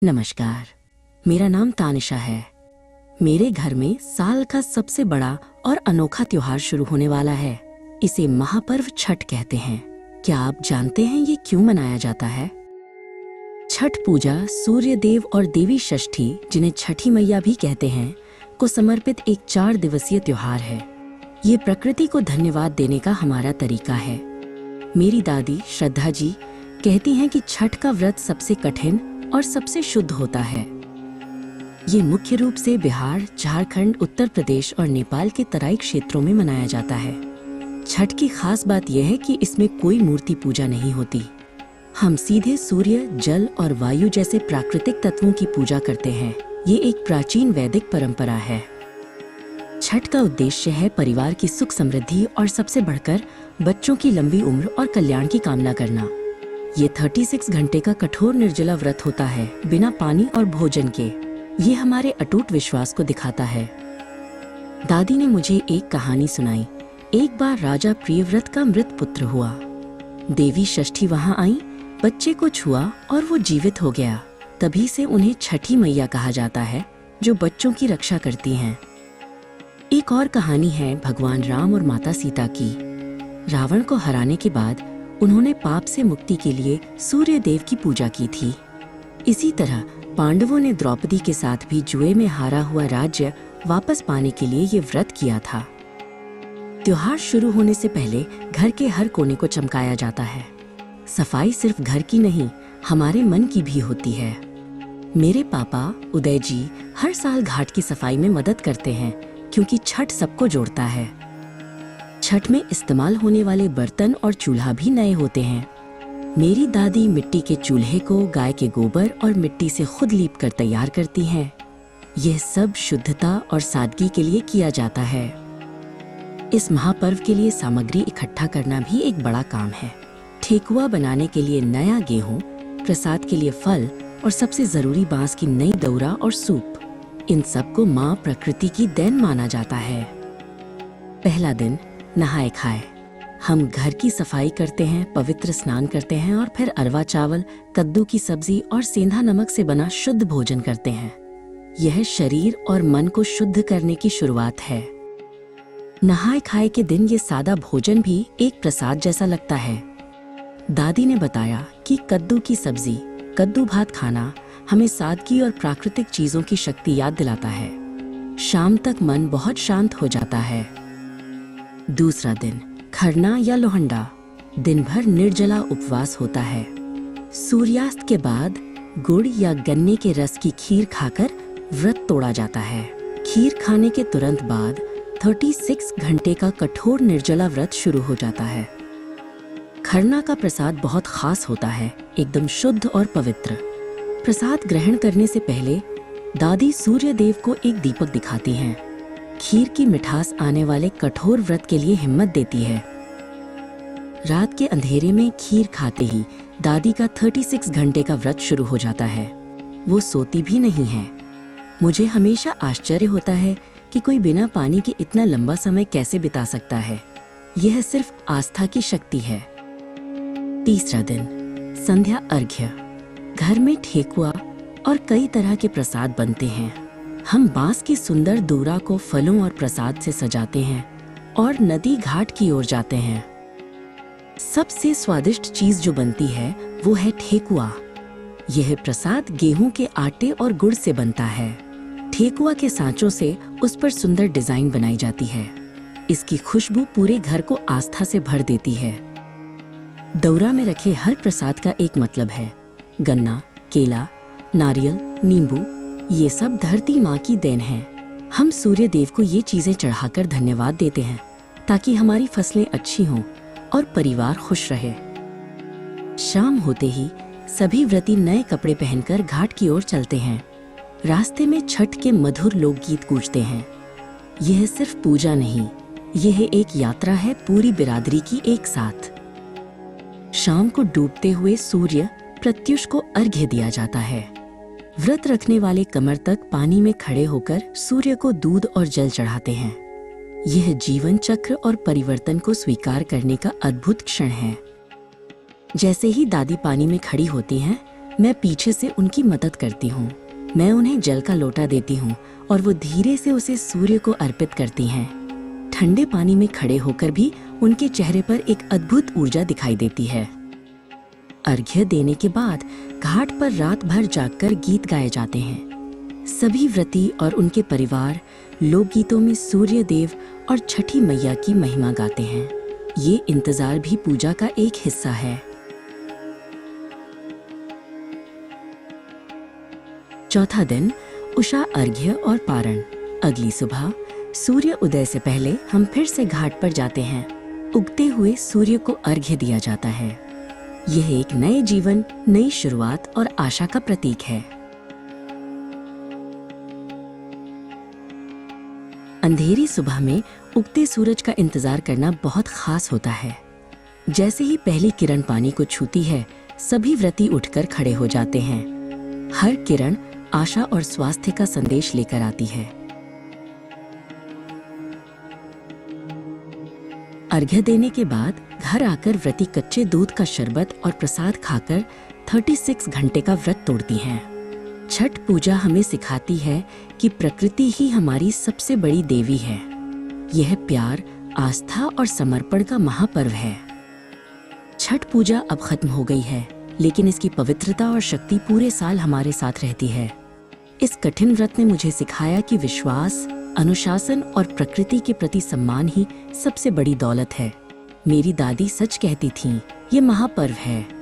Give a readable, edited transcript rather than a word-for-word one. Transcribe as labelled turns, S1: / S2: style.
S1: नमस्कार, मेरा नाम तानिशा है। मेरे घर में साल का सबसे बड़ा और अनोखा त्योहार शुरू होने वाला है। इसे महापर्व छठ कहते हैं। क्या आप जानते हैं ये क्यों मनाया जाता है? छठ पूजा सूर्य देव और देवी षष्ठी, जिन्हें छठी मैया भी कहते हैं, को समर्पित एक 4 दिवसीय त्योहार है। ये प्रकृति को धन्यवाद देने का हमारा तरीका है। मेरी दादी श्रद्धा जी कहती हैं कि छठ का व्रत सबसे कठिन और सबसे शुद्ध होता है। ये मुख्य रूप से बिहार, झारखंड, उत्तर प्रदेश और नेपाल के तराई क्षेत्रों में मनाया जाता है। छठ की खास बात यह है कि इसमें कोई मूर्ति पूजा नहीं होती। हम सीधे सूर्य, जल और वायु जैसे प्राकृतिक तत्वों की पूजा करते हैं। ये एक प्राचीन वैदिक परंपरा है। छठ का उद्देश्य है परिवार की सुख समृद्धि और सबसे बढ़कर बच्चों की लंबी उम्र और कल्याण की कामना करना। ये 36 घंटे का कठोर निर्जला व्रत होता है, बिना पानी और भोजन के। ये हमारे अटूट विश्वास को दिखाता है। दादी ने मुझे एक कहानी सुनाई। एक बार राजा प्रियव्रत का मृत पुत्र हुआ। देवी षष्ठी वहां आई, बच्चे को छुआ और वो जीवित हो गया। तभी से उन्हें छठी मैया कहा जाता है, जो बच्चों की रक्षा करती हैं। एक और कहानी है भगवान राम और माता सीता की। रावण को हराने के बाद उन्होंने पाप से मुक्ति के लिए सूर्य देव की पूजा की थी। इसी तरह पांडवों ने द्रौपदी के साथ भी जुए में हारा हुआ राज्य वापस पाने के लिए ये व्रत किया था। त्योहार शुरू होने से पहले घर के हर कोने को चमकाया जाता है। सफाई सिर्फ घर की नहीं, हमारे मन की भी होती है। मेरे पापा उदय जी हर साल घाट की सफाई में मदद करते हैं, क्योंकि छठ सबको जोड़ता है। छठ में इस्तेमाल होने वाले बर्तन और चूल्हा भी नए होते हैं। मेरी दादी मिट्टी के चूल्हे को गाय के गोबर और मिट्टी से खुद लीप कर तैयार करती हैं। यह सब शुद्धता और सादगी के लिए किया जाता है। इस महापर्व के लिए सामग्री इकट्ठा करना भी एक बड़ा काम है। ठेकुआ बनाने के लिए नया गेहूं, प्रसाद के लिए फल और सबसे जरूरी बांस की नई दउरा और सूप। इन सबको माँ प्रकृति की देन माना जाता है। पहला दिन नहाए खाए। हम घर की सफाई करते हैं, पवित्र स्नान करते हैं और फिर अरवा चावल, कद्दू की सब्जी और सेंधा नमक से बना शुद्ध भोजन करते हैं। यह शरीर और मन को शुद्ध करने की शुरुआत है। नहाए खाए के दिन ये सादा भोजन भी एक प्रसाद जैसा लगता है। दादी ने बताया कि कद्दू की सब्जी, कद्दू भात खाना हमें सादगी और प्राकृतिक चीजों की शक्ति याद दिलाता है। शाम तक मन बहुत शांत हो जाता है। दूसरा दिन खरना या लोहंडा। दिन भर निर्जला उपवास होता है। सूर्यास्त के बाद गुड़ या गन्ने के रस की खीर खाकर व्रत तोड़ा जाता है। खीर खाने के तुरंत बाद 36 घंटे का कठोर निर्जला व्रत शुरू हो जाता है। खरना का प्रसाद बहुत खास होता है, एकदम शुद्ध और पवित्र। प्रसाद ग्रहण करने से पहले दादी सूर्य देव को एक दीपक दिखाती हैं। खीर की मिठास आने वाले कठोर व्रत के लिए हिम्मत देती है। रात के अंधेरे में खीर खाते ही दादी का 36 घंटे का व्रत शुरू हो जाता है। वो सोती भी नहीं है। मुझे हमेशा आश्चर्य होता है कि कोई बिना पानी के इतना लंबा समय कैसे बिता सकता है। यह सिर्फ आस्था की शक्ति है। तीसरा दिन संध्या अर्घ्य। घर में ठेकुआ और कई तरह के प्रसाद बनते हैं। हम बांस की सुंदर दूरा को फलों और प्रसाद से सजाते हैं और नदी घाट की ओर जाते हैं। सबसे स्वादिष्ट चीज जो बनती है वो है ठेकुआ। यह प्रसाद गेहूं के आटे और गुड़ से बनता है। ठेकुआ के सांचों से उस पर सुंदर डिजाइन बनाई जाती है। इसकी खुशबू पूरे घर को आस्था से भर देती है। दौरा में रखे हर प्रसाद का एक मतलब है। गन्ना, केला, नारियल, नींबू, ये सब धरती माँ की देन है। हम सूर्य देव को ये चीजें चढ़ाकर धन्यवाद देते हैं, ताकि हमारी फसलें अच्छी हों और परिवार खुश रहे। शाम होते ही सभी व्रती नए कपड़े पहनकर घाट की ओर चलते हैं। रास्ते में छठ के मधुर लोकगीत गूंजते हैं। यह सिर्फ पूजा नहीं, यह एक यात्रा है पूरी बिरादरी की एक साथ। शाम को डूबते हुए सूर्य प्रत्युष को अर्घ्य दिया जाता है। व्रत रखने वाले कमर तक पानी में खड़े होकर सूर्य को दूध और जल चढ़ाते हैं। यह जीवन चक्र और परिवर्तन को स्वीकार करने का अद्भुत क्षण है। जैसे ही दादी पानी में खड़ी होती हैं, मैं पीछे से उनकी मदद करती हूँ। मैं उन्हें जल का लोटा देती हूँ और वो धीरे से उसे सूर्य को अर्पित करती हैं। ठंडे पानी में खड़े होकर भी उनके चेहरे पर एक अद्भुत ऊर्जा दिखाई देती है। अर्घ्य देने के बाद घाट पर रात भर जागकर गीत गाए जाते हैं। सभी व्रती और उनके परिवार लोकगीतों में सूर्य देव और छठी मैया की महिमा गाते हैं। ये इंतजार भी पूजा का एक हिस्सा है। चौथा दिन उषा अर्घ्य और पारण। अगली सुबह सूर्य उदय से पहले हम फिर से घाट पर जाते हैं। उगते हुए सूर्य को अर्घ्य दिया जाता है। यह एक नए जीवन, नई शुरुआत और आशा का प्रतीक है। अंधेरी सुबह में उगते सूरज का इंतजार करना बहुत खास होता है। जैसे ही पहली किरण पानी को छूती है, सभी व्रती उठकर खड़े हो जाते हैं। हर किरण आशा और स्वास्थ्य का संदेश लेकर आती है। अर्घ्य देने के बाद घर आकर व्रती कच्चे दूध का शरबत और प्रसाद खाकर 36 घंटे का व्रत तोड़ती हैं। छठ पूजा हमें सिखाती है कि प्रकृति ही हमारी सबसे बड़ी देवी है। यह प्यार, आस्था और समर्पण का महापर्व है। छठ पूजा अब खत्म हो गई है, लेकिन इसकी पवित्रता और शक्ति पूरे साल हमारे साथ रहती है। इस कठिन व्रत ने मुझे सिखाया कि विश्वास, अनुशासन और प्रकृति के प्रति सम्मान ही सबसे बड़ी दौलत है। मेरी दादी सच कहती थीं, ये महापर्व है